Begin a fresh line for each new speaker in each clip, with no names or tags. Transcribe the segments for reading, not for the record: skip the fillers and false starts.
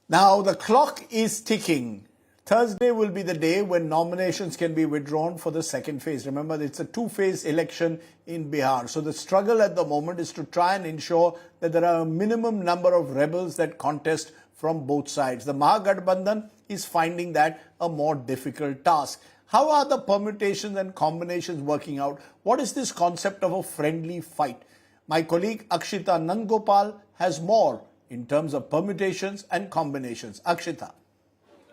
Now, the clock is ticking. Thursday will be the day when nominations can be withdrawn for the second phase. Remember, it's a two-phase election in Bihar. So the struggle at the moment is to try and ensure that there are a minimum number of rebels that contest from both sides. The Mahagathbandhan is finding that a more difficult task. How are the permutations and combinations working out? What is this concept of a friendly fight? My colleague Akshita Nandgopal has more in terms of permutations and combinations. Akshita.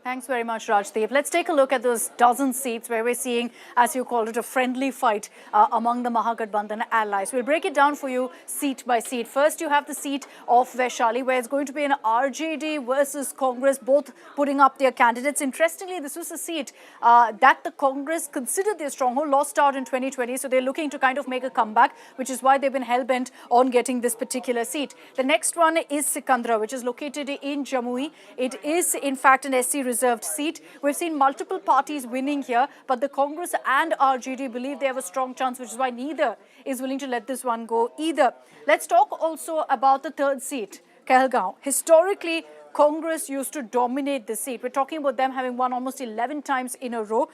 Thanks very much, Rajdeep. Let's take a look at those dozen seats where we're seeing, as you called it, a friendly fight among the Mahagathbandhan allies. We'll break it down for you seat by seat. First, you have the seat of Vaishali, where it's going to be an RJD versus Congress, both putting up their candidates. Interestingly, this was a seat that the Congress considered their stronghold, lost out in 2020, so they're looking to kind of make a comeback, which is why they've been hell-bent on getting this particular seat. The next one is Sikandra, which is located in Jamui. It is, in fact, an SC reserved seat. We've seen multiple parties winning here, but the Congress and RJD believe they have a strong chance, which is why neither is willing to let this one go either. Let's talk also about the third seat, Kargahar. Historically, Congress used to dominate the seat. We're talking about them having won almost 11 times in a row.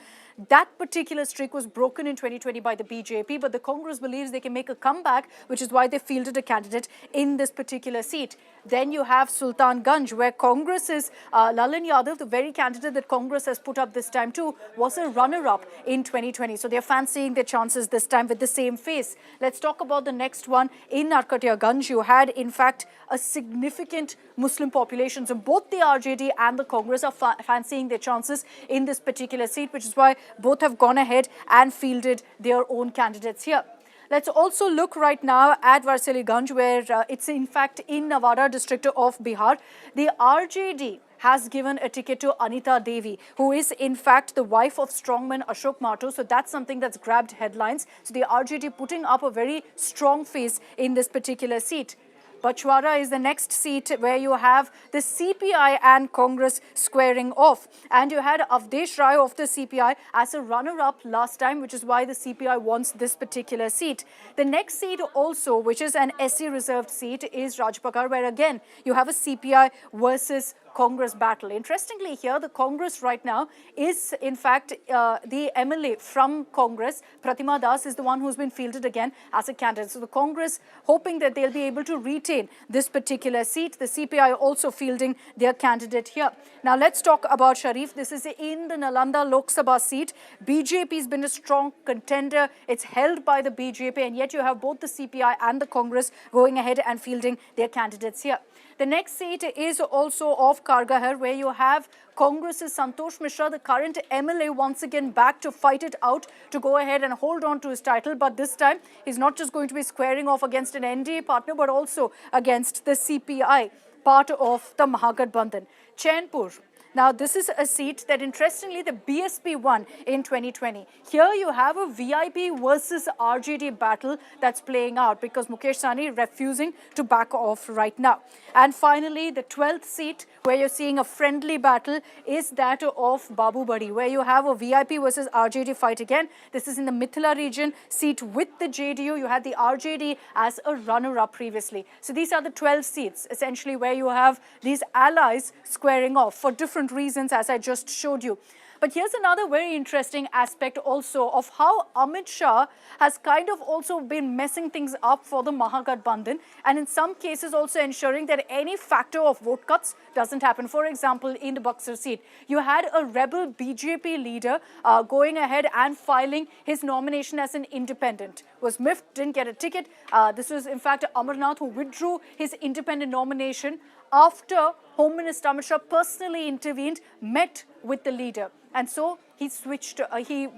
That particular streak was broken in 2020 by the BJP, but the Congress believes they can make a comeback, which is why they fielded a candidate in this particular seat. Then you have Sultanganj, where Congress is Lalan Yadav, the very candidate that Congress has put up this time too, was a runner-up in 2020. So they're fancying their chances this time with the same face. Let's talk about the next one. In Narkatiyaganj, you had, in fact, a significant Muslim population. So both the RJD and the Congress are fancying their chances in this particular seat, which is why both have gone ahead and fielded their own candidates here. Let's also look right now at Vaishali, where it's in fact in Nawada district of Bihar. The RJD has given a ticket to Anita Devi, who is in fact the wife of strongman Ashok Mato. So that's something that's grabbed headlines. So the RJD putting up a very strong face in this particular seat. Bachwara is the next seat where you have the CPI and Congress squaring off. And you had Avdesh Rai of the CPI as a runner-up last time, which is why the CPI wants this particular seat. The next seat also, which is an SC reserved seat, is Rajpakkar, where again you have a CPI versus Congress battle. Interestingly here, the Congress right now is in fact the MLA from Congress, Pratima Das, is the one who's been fielded again as a candidate. So the Congress hoping that they'll be able to retain this particular seat. The CPI also fielding their candidate here. Now let's talk about Sharif. This is in the Nalanda Lok Sabha seat. BJP has been a strong contender. It's held by the BJP, and yet you have both the CPI and the Congress going ahead and fielding their candidates here. The next seat is also of Kargahar, where you have Congress's Santosh Mishra, the current MLA, once again back to fight it out to go ahead and hold on to his title. But this time, he's not just going to be squaring off against an NDA partner, but also against the CPI, part of the Mahagathbandhan. Chainpur. Now, this is a seat that, interestingly, the BSP won in 2020. Here you have a VIP versus RJD battle that's playing out because Mukesh Sahni refusing to back off right now. And finally, the 12th seat where you're seeing a friendly battle is that of Babu Badi, where you have a VIP versus RJD fight again. This is in the Mithila region, seat with the JDU. You had the RJD as a runner-up previously. So these are the 12 seats, essentially, where you have these allies squaring off for different reasons, as I just showed you. But here's another very interesting aspect also of how Amit Shah has kind of also been messing things up for the Mahagathbandhan, and in some cases also ensuring that any factor of vote cuts doesn't happen. For example, in the Buxar seat, you had a rebel BJP leader going ahead and filing his nomination as an independent. Was miffed, didn't get a ticket. This was in fact Amarnath who withdrew his independent nomination after Home Minister Amit Shah personally intervened, met with the leader. And so he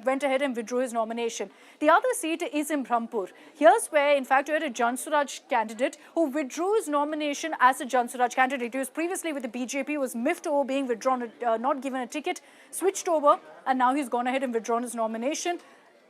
went ahead and withdrew his nomination. The other seat is in Brahmpur. Here's where, in fact, you had a Jan Suraj candidate who withdrew his nomination as a Jan Suraj candidate. He was previously with the BJP, was miffed over being withdrawn, not given a ticket, switched over, and now he's gone ahead and withdrawn his nomination.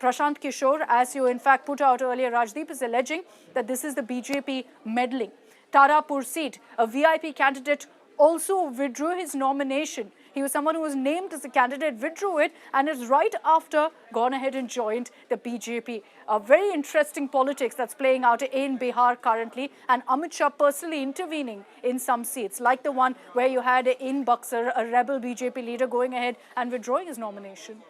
Prashant Kishor, as you in fact put out earlier, Rajdeep, is alleging that this is the BJP meddling. Tarapur seat, a VIP candidate also withdrew his nomination. He was someone who was named as a candidate, withdrew it, and is right after gone ahead and joined the BJP. A very interesting politics that's playing out in Bihar currently, and Amit Shah personally intervening in some seats, like the one where you had in Buxar a rebel BJP leader going ahead and withdrawing his nomination.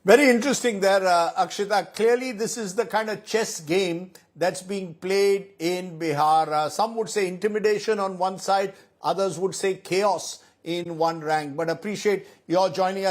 Very interesting there, Akshita. Clearly, this is the kind of chess game that's being played in Bihar. Some would say intimidation on one side, others would say chaos in one rank. But appreciate your joining us.